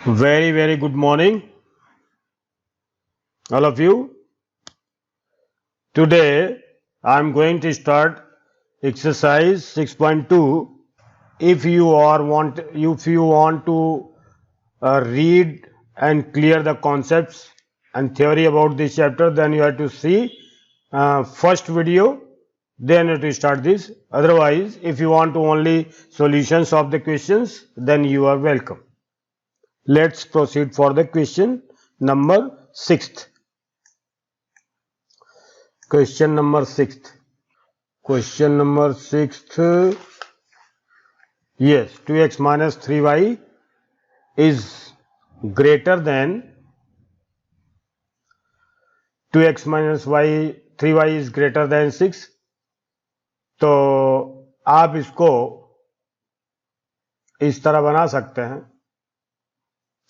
Very good morning, all of you. Today I am going to start exercise 6.2. If you want to read and clear the concepts and theory about this chapter, then you have to see first video, then you have to start this. Otherwise, if you want to only solutions of the questions, then you are welcome. Let's proceed for the question number 6th. Question number 6th. Question number 6th. Yes, 2x minus 3y is greater than 2x minus y 3y is greater than 6. तो आप इसको इस तरह बना सकते हैं,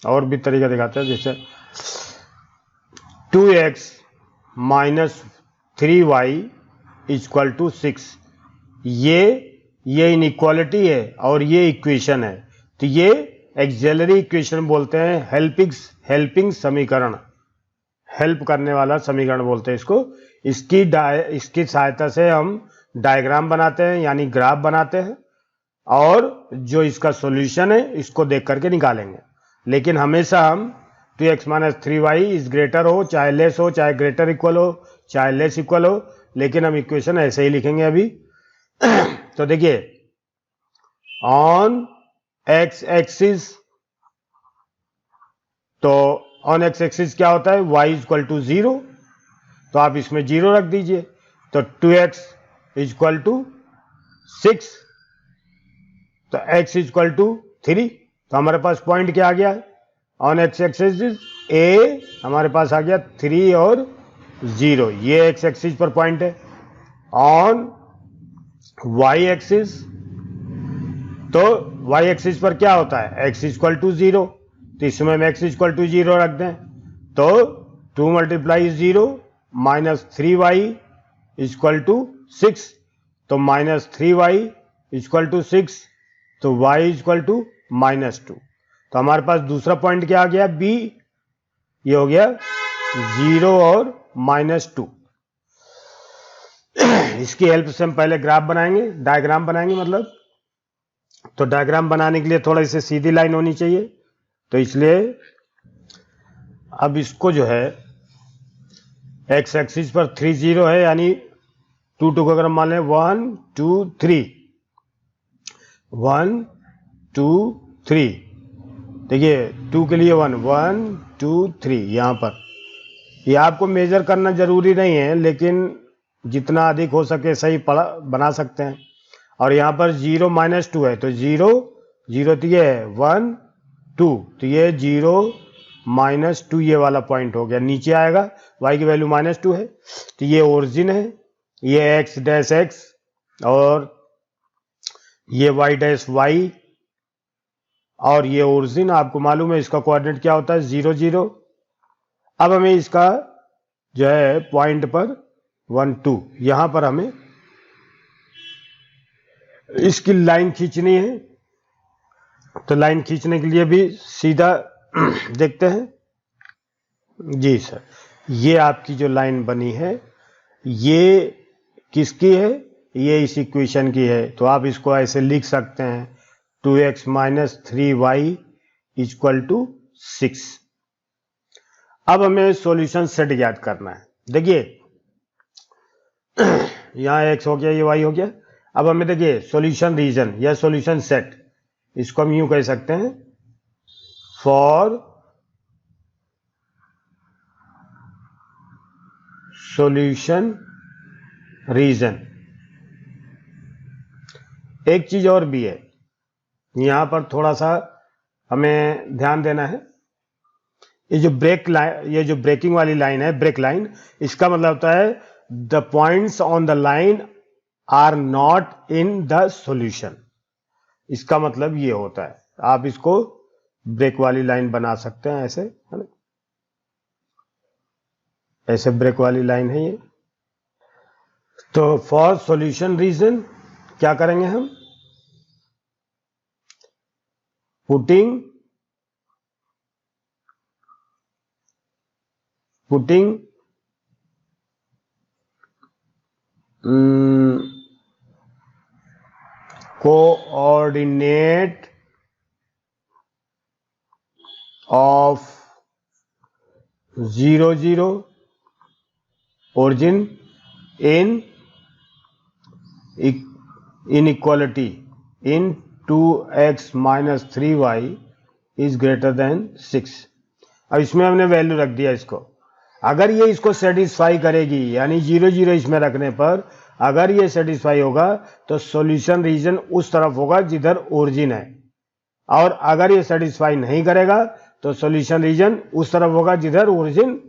और भी तरीका दिखाते हैं. जैसे 2x minus 3y equal to 6. ये इनइक्वालिटी है और ये इक्वेशन है, तो ये एक्सिलरी इक्वेशन बोलते हैं. हेल्पिंग समीकरण, हेल्प करने वाला समीकरण बोलते हैं इसको. इसकी सहायता से हम डायग्राम बनाते हैं, यानी ग्राफ बनाते हैं, और जो इसका सॉल्यूशन है इसको देख करके निकालेंगे. लेकिन हमेशा हम 2x minus 3y is greater हो, चाहे लेस हो, चाहे ग्रेटर इक्वल हो, चाहे लेस इक्वल हो, लेकिन हम इक्वेशन ऐसे ही लिखेंगे अभी. तो देखिए, ऑन एक्स एक्सिस, तो ऑन एक्स एक्सिस क्या होता है, y इक्वल टू 0, तो आप इसमें 0 रख दीजिए. तो 2x इक्वल टू 6, तो x इक्वल टू 3. तो हमारे पास पॉइंट क्या आ गया, ऑन एक्स एक्सिस ए हमारे पास आ गया 3 और 0, ये एक्स एक्सिस पर पॉइंट है. ऑन वाई एक्सिस, तो वाई एक्सिस पर क्या होता है, x इक्वल टू 0, तो इसमें हम x इक्वल टू 0 रख दें. तो 2 multiply 0 minus 3y equal to 6, तो माइनस 3y इक्वल टू 6, तो y इक्वल टू माइनस 2. तो हमारे पास दूसरा पॉइंट क्या आ गया, b, ये हो गया 0 और माइनस 2. इसकी हेल्प से हम पहले ग्राफ बनाएंगे, डायग्राम बनाएंगे मतलब. तो डायग्राम बनाने के लिए थोड़ा सी सीधी लाइन होनी चाहिए, तो इसलिए अब इसको जो है एक्स एक्सिस पर 3 0 है, यानी 2 2 को अगर हम मान लें 1 2 3, 1 2 3, देखिए 2 के लिए 1 1 2 3. यहाँ पर ये आपको मेजर करना जरूरी नहीं है, लेकिन जितना अधिक हो सके सही बना सकते हैं. और यहाँ पर 0 माइनस 2 है, तो 0 0, तो ये है 1 2, तो ये 0 माइनस 2 ये वाला पॉइंट हो गया. नीचे आएगा, y की वैल्यू माइनस 2 है, तो ये ओरिजिन है, ये x डैश x और ये y डैश y, और ये ओरिजिन आपको मालूम है इसका कोऑर्डिनेट क्या होता है, 0 0. अब हमें इसका जो है पॉइंट पर 1 2, यहां पर हमें इसकी लाइन खींचनी है. तो लाइन खींचने के लिए भी सीधा देखते हैं. जी सर, ये आपकी जो लाइन बनी है ये किसकी है, ये इस इक्वेशन की है. तो आप इसको ऐसे लिख सकते हैं, 2x minus 3y equal to 6. अब हमें सॉल्यूशन सेट याद करना है. देखिए यहाँ x हो गया, ये y हो गया. अब हमें देखिए सॉल्यूशन रीजन या सॉल्यूशन सेट, इसको हम यूं कह सकते हैं, फॉर सॉल्यूशन रीजन. एक चीज और भी है, यहां पर थोड़ा सा हमें ध्यान देना है. ये जो ब्रेकिंग वाली लाइन है, ब्रेक लाइन, इसका मतलब होता है the points on the line are not in the solution. इसका मतलब ये होता है, आप इसको ब्रेक वाली लाइन बना सकते हैं ऐसे, है ना, ऐसे ब्रेक वाली लाइन है ये. तो फॉर सॉल्यूशन रीजन क्या करेंगे हम, putting putting coordinate of 0 0 origin in inequality in 2x minus 3y is greater than 6। अब इसमें हमने वैल्यू रख दिया इसको। अगर ये इसको सेटिस्फाई करेगी यानी 0 0 इसमें रखने पर अगर ये सेटिस्फाई होगा तो सॉल्यूशन रीजन उस तरफ होगा जिधर ओरिजिन है, और अगर ये सेटिस्फाई नहीं करेगा तो सॉल्यूशन रीजन उस तरफ होगा जिधर ओरिजिन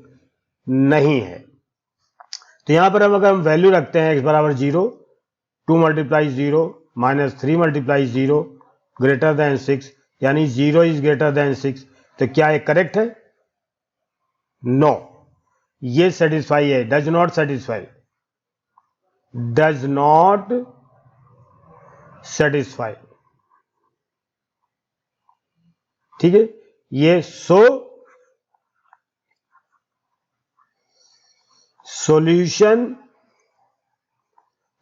नहीं है। तो यहां पर अगर हम वैल्यू रखते हैं x बराबर 0, 2 multiply 0 minus 3 multiply 0 greater than 6 यानी 0 इज ग्रेटर देन 6, तो क्या ये करेक्ट है? नो, ये सेटिस्फाई है, does not satisfy, does not satisfy. ठीक है, ये solution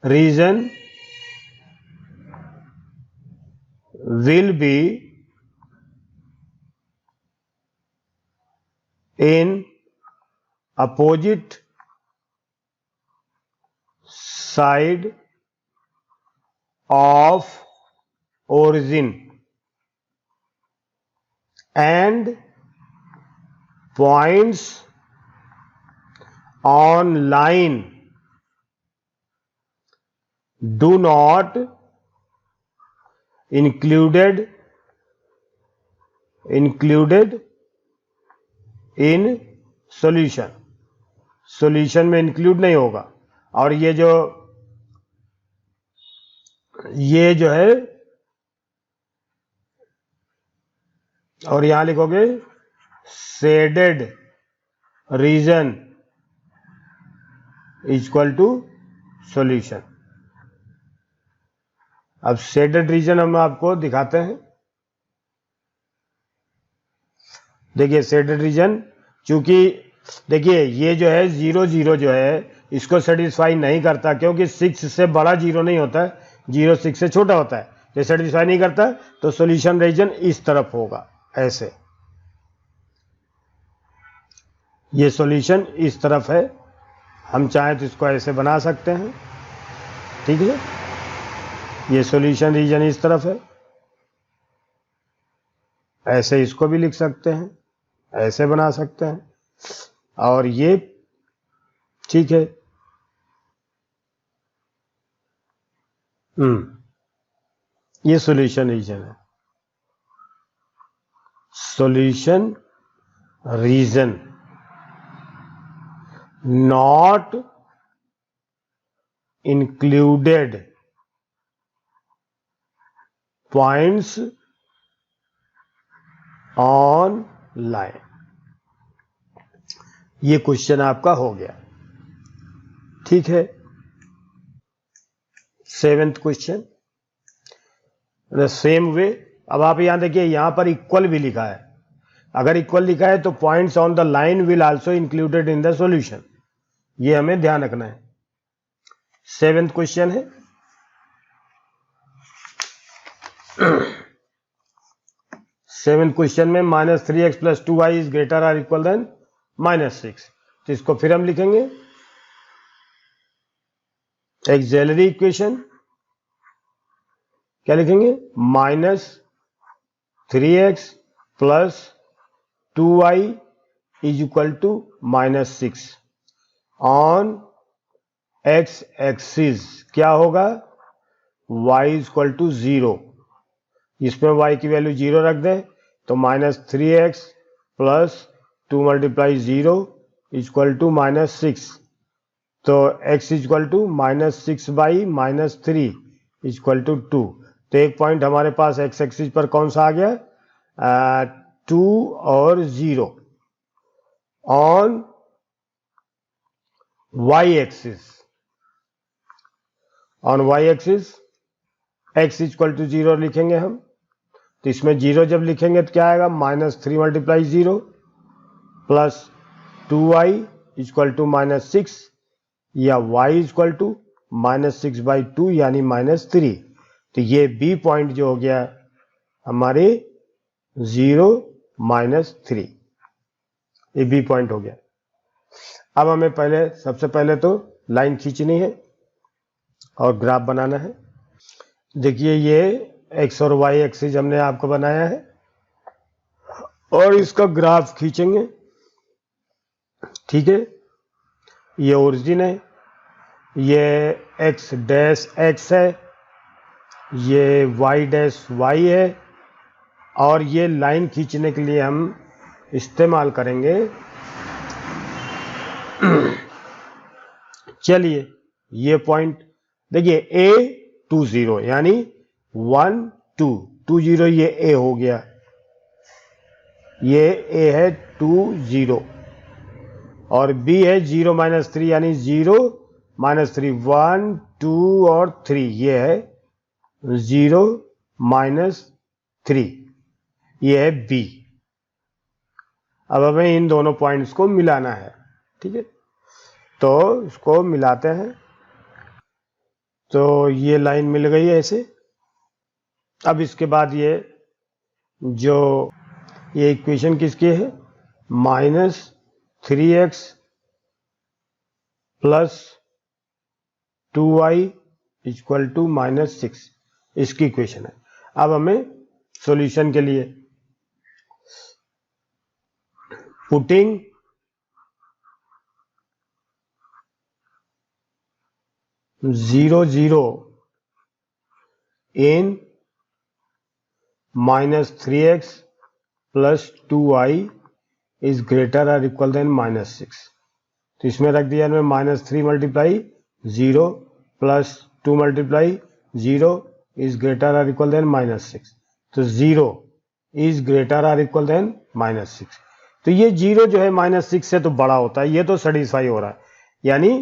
region will be in opposite side of origin and points on line do not included in solution में इंक्लूड नहीं होगा। और ये जो है, और यहां लिखोगे shaded region equal to solution. अब शेडेड रीजन हम आपको दिखाते हैं। देखिए शेडेड रीजन, चूंकि देखिए ये जो है 0 0 जो है इसको सेटिस्फाई नहीं करता क्योंकि 6 से बड़ा 0 नहीं होता है, 0 6 से छोटा होता है, ये सेटिस्फाई नहीं करता, तो सॉल्यूशन रीजन इस तरफ होगा ऐसे। ये सॉल्यूशन इस तरफ है, हम चाहें तो इसको ऐसे बना सकते हैं। ठीक है, ये सॉल्यूशन रीजन इस तरफ है, ऐसे इसको भी लिख सकते हैं, ऐसे बना सकते हैं, और ये ठीक है। ये सॉल्यूशन रीजन है, solution region not included points on line। ये क्वेश्चन आपका हो गया। ठीक है, 7th question the same way. अब आप यहां देखिए, यहां पर इक्वल भी लिखा है, अगर इक्वल लिखा है तो points on the line will also included in the solution, ये हमें ध्यान रखना है। 7th क्वेश्चन है, सेवेंथ क्वेश्चन में -3x + 2y इज ग्रेटर और इक्वल देन -6, तो इसको फिर हम लिखेंगे एक्सिलरी इक्वेशन। क्या लिखेंगे? -3x + 2y is equal to -6 on x axis क्या होगा? y equal to 0। इसमें y की वैल्यू 0 रख दें तो -3x + 2 × 0 इक्वल टू -6, तो x equal to -6/-3 equal to 2। तो एक पॉइंट हमारे पास x एक्सिस पर कौन सा आ गया? 2 और 0। On y axis, on y axis x equal to 0 लिखेंगे हम, तो इसमें 0 जब लिखेंगे तो क्या आएगा? -3 × 0 + 2y इक्वल टू -6 या y इक्वल टू -6/2 यानी -3। तो ये बी पॉइंट जो हो गया हमारे 0 -3, ये बी पॉइंट हो गया। अब हमें सबसे पहले तो लाइन खींचनी है और ग्राफ बनाना है। देखिए ये x और y एक्सिस हमने आपको बनाया है और इसका ग्राफ खींचेंगे। ठीक है, ये ओरिजिन है, ये x डैश x है, ये y डैश y है और ये लाइन खींचने के लिए हम इस्तेमाल करेंगे। चलिए ये पॉइंट देखिए A20 यानी 1 2 20, ये A हो गया, ये A है 20 और B है 0 -3 यानी 0 -3 1 2 और 3, ये है 0 -3, ये है B। अब हमें इन दोनों पॉइंट्स को मिलाना है। ठीक है, तो इसको मिलाते हैं। तो ये लाइन मिल गई है ऐसे। अब इसके बाद ये इक्वेशन किसकी है, -3x + 2y = -6, इसकी इक्वेशन है। अब हमें सॉल्यूशन के लिए putting (0 0) in -3x + 2y is greater or equal than -6, तो इसमें रख दिया मैंने -3 × 0 + 2 × 0 is greater or equal than -6, तो 0 is greater or equal than -6। तो ये 0 जो है -6 से तो बड़ा होता है, ये तो सेटिस्फाई हो रहा है, यानी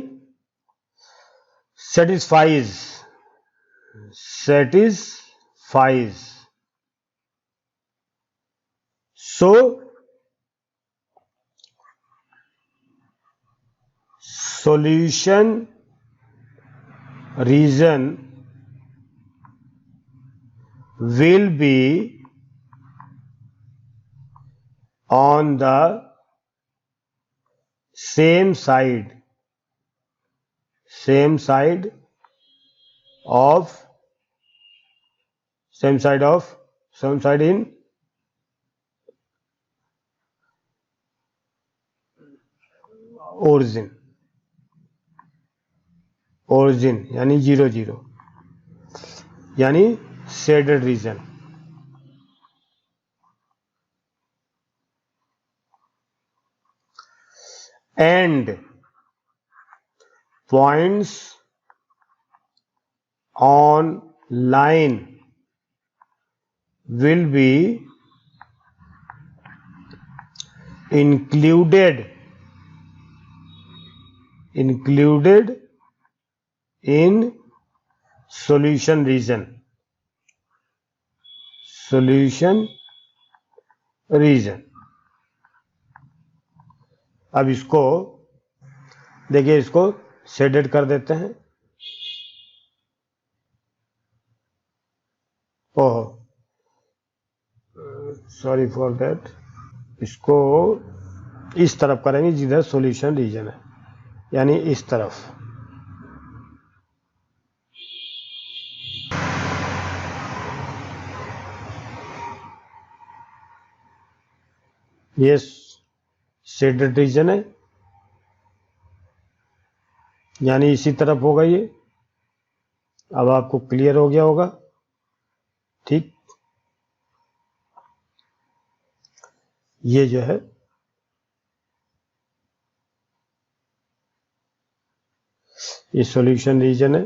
satisfies so solution region will be on the same side in origin यानी 0 0 यानी shaded region. And points on line will be included in solution region। अब इसको देखिए, इसको शेडेड कर देते हैं। ओह सॉरी फॉर दैट, इसको इस तरफ करेंगे जिधर सॉल्यूशन रीजन है, यानी इस तरफ। ये शेडेड रीजन है, यानी इसी तरफ होगा ये। अब आपको क्लियर हो गया होगा। ठीक, ये जो है ये सॉल्यूशन रीजन है।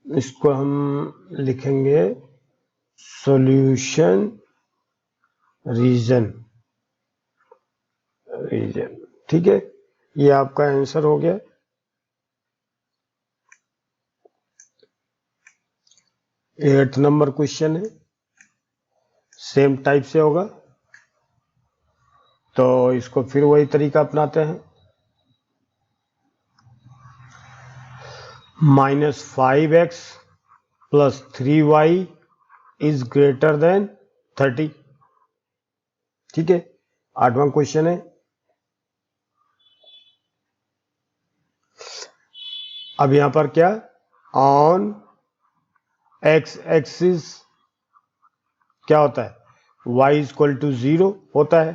इसको हम लिखेंगे सॉल्यूशन रीजन। ठीक है, ये आपका आंसर हो गया। एट नंबर क्वेश्चन है, सेम टाइप से होगा। तो इसको फिर वही तरीका अपनाते हैं, -5x plus 3y is greater than 30। ठीक है, 8वां क्वेश्चन है। अब यहां पर क्या, ऑन x एक्सिस क्या होता है, y इक्वल टू 0 होता है,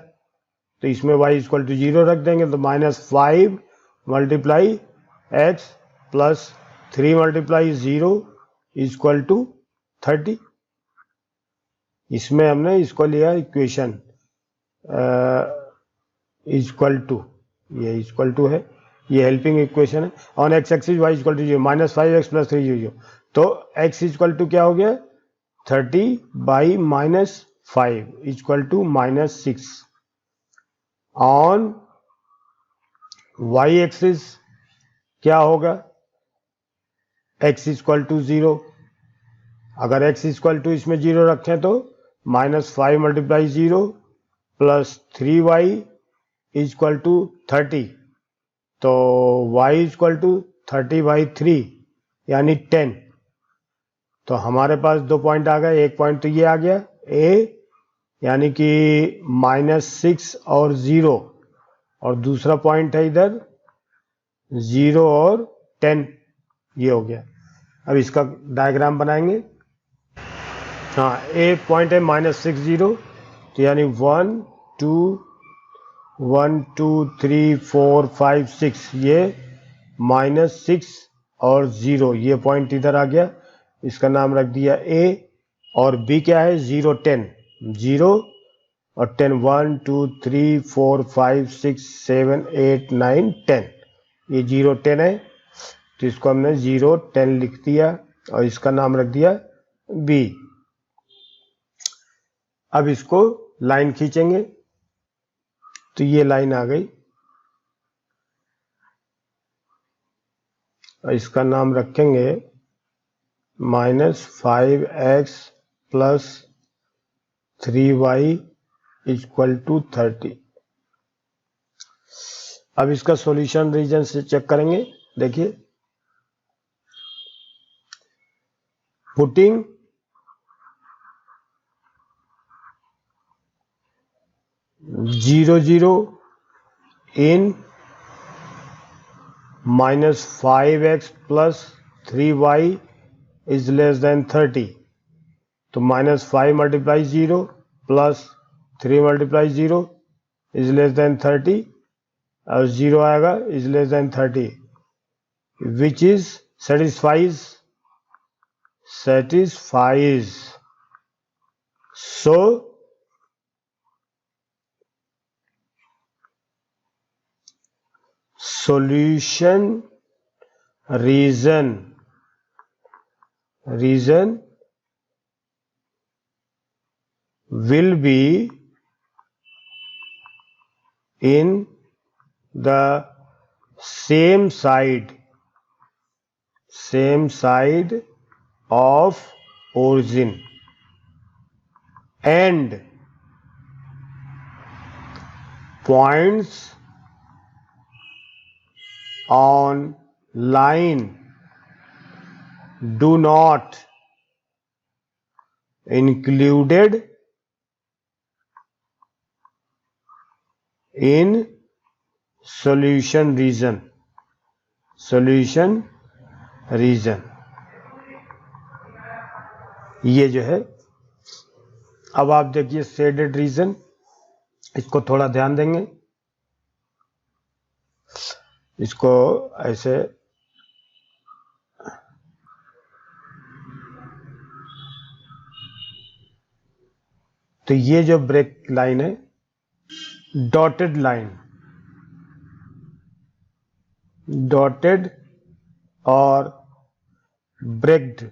तो इसमें y इक्वल टू 0 रख देंगे, तो -5 multiply x plus 3 multiply 0 equal to 30। इसमें हमने इसको लिया इक्वेशन इक्वल टू, ये इक्वल टू है, ये हेल्पिंग इक्वेशन है। On x axis y equal to 0, -5x plus 3 0, तो x इक्वल टू क्या हो गया, 30 by -5 equal to -6। On y axis क्या होगा, x इक्वल टू 0, अगर x इक्वल टू इसमें 0 रखें तो -5 multiply 0 plus 3y equal to 30, तो y इक्वल टू 30/3 यानी 10। तो हमारे पास 2 पॉइंट आ गए, एक पॉइंट तो ये आ गया a यानी कि -6 और 0, और दूसरा पॉइंट है इधर 0 और 10, ये हो गया। अब इसका डायग्राम बनाएंगे। हाँ, ए पॉइंट है -6 0, तो यानी 1 2 3 4 5 6, ये -6 और 0, ये पॉइंट इधर आ गया, इसका नाम रख दिया ए। और बी क्या है, 0 10, 0 और 10, 1 2 3 4 5 6 7 8 9 10, ये 0 10 है, तो इसको हमने 0 10 लिख दिया और इसका नाम रख दिया बी। अब इसको लाइन खींचेंगे, तो ये लाइन आ गई और इसका नाम रखेंगे -5x plus 3y equal to 30। अब इसका सॉल्यूशन रीजन से चेक करेंगे। देखिए, putting zero zero in -5x plus 3y is less than 30, तो -5 multiply 0 plus 3 multiply 0 is less than 30, और 0 आएगा is less than 30, which is satisfies so solution reason will be in the same side of origin and points on line do not included in solution region। ये जो है, अब आप देखिए shaded region, इसको थोड़ा ध्यान देंगे, इसको ऐसे तो ये जो ब्रेक लाइन है, डॉटेड लाइन, डॉटेड और broken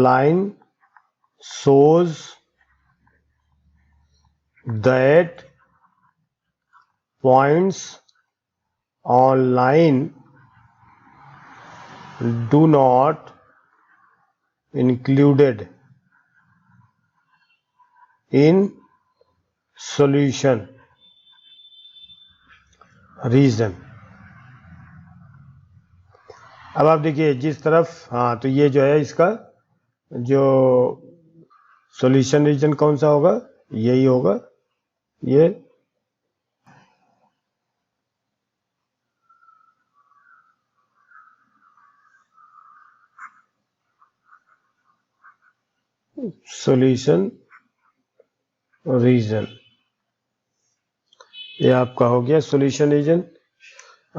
line shows that points on line do not included in solution region. अब आप देखिए जिस तरफ, हाँ, तो ये जो है इसका जो सॉल्यूशन रीजन कौन सा होगा, यही होगा, ये सॉल्यूशन रीजन, ये आपका हो गया सॉल्यूशन रीजन।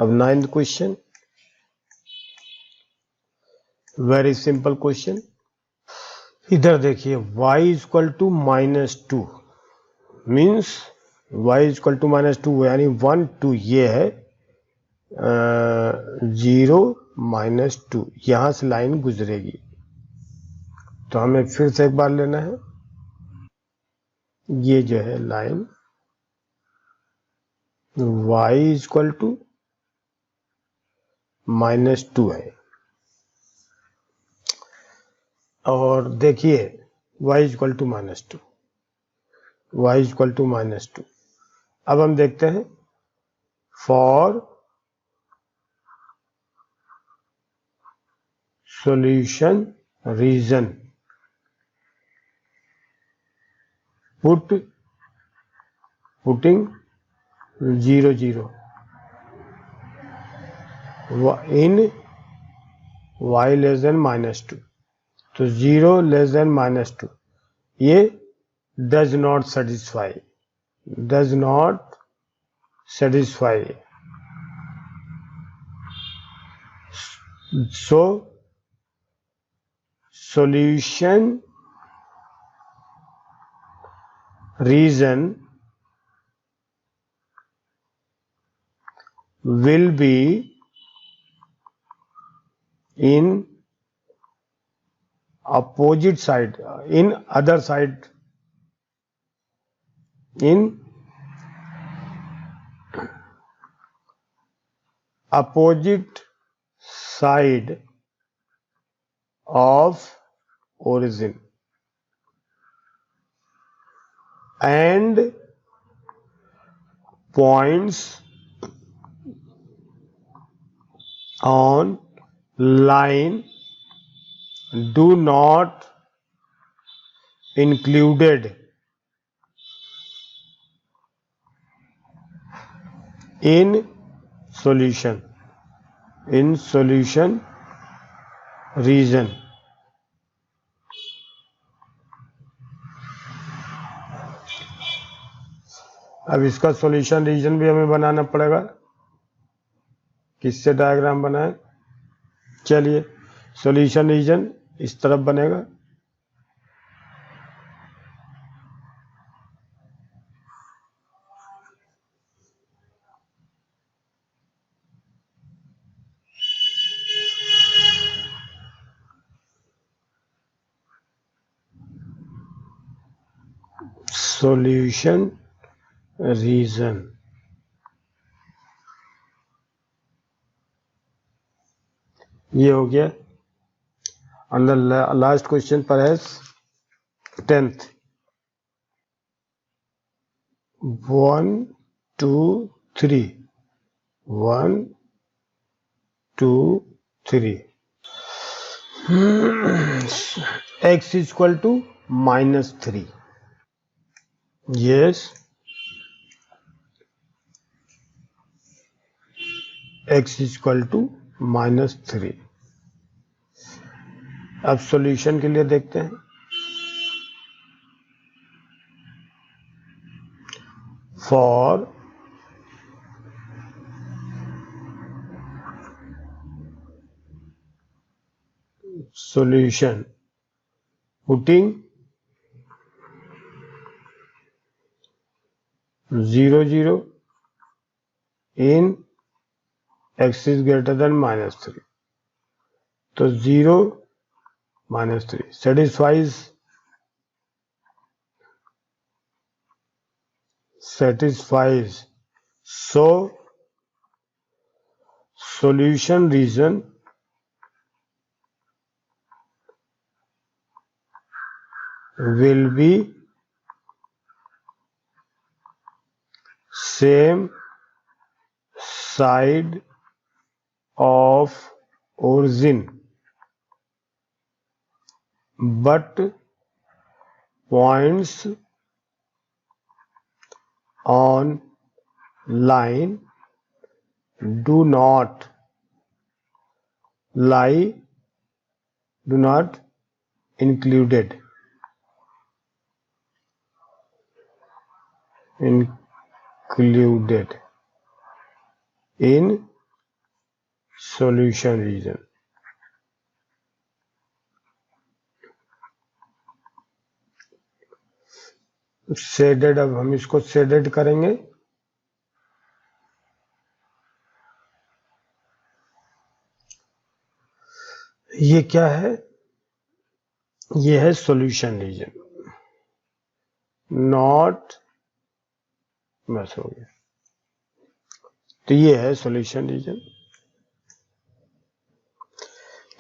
अब 9th question, very simple question. इधर देखिए y is equal to -2 means y is equal to -2 यानी 1 2, ये है 0 -2, यहां से लाइन गुजरेगी। तो हमें फिर से एक बार लेना है, ये जो है line y is equal to -2 है, और देखिए y is equal to -2, y is equal to -2। अब हम देखते हैं for solution region putting 0 0 in y less than -2, तो 0 लेस देन -2, ये does not satisfy, does not satisfy, so solution region will be in opposite side, in other side, in opposite side of origin and points on line do not included in solution, in solution region। अब इसका solution region भी हमें बनाना पड़ेगा, किससे diagram बनाए, चलिए solution region इस तरफ बनेगा, सॉल्यूशन रीजन। ये हो गया। and the last question perhaps 10th, 1 2 3, 1 2 3, x is equal to -3, yes, x is equal to -3। अब सॉल्यूशन के लिए देखते हैं, for solution putting 0 0 in x is greater than -3, तो 0 -3 satisfies so solution region will be same side of origin but points on line do not included in solution region. Shaded, अब हम इसको shaded करेंगे। ये क्या है? ये है सॉल्यूशन रीजन, नॉट बस हो गया। तो ये है solution region.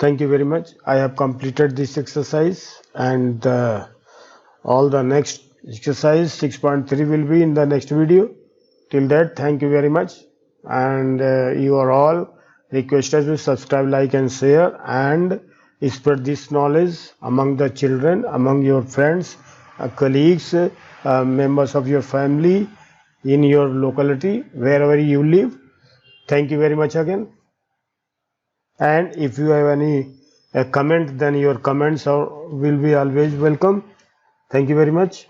Thank you very much. I have completed this exercise, and all the next exercise 6.3 will be in the next video. Till that, thank you very much, and you are all requested to subscribe, like and share, and spread this knowledge among the children, among your friends, colleagues, members of your family, in your locality, wherever you live. Thank you very much again. And if you have any comment, then your comments will be always welcome. Thank you very much.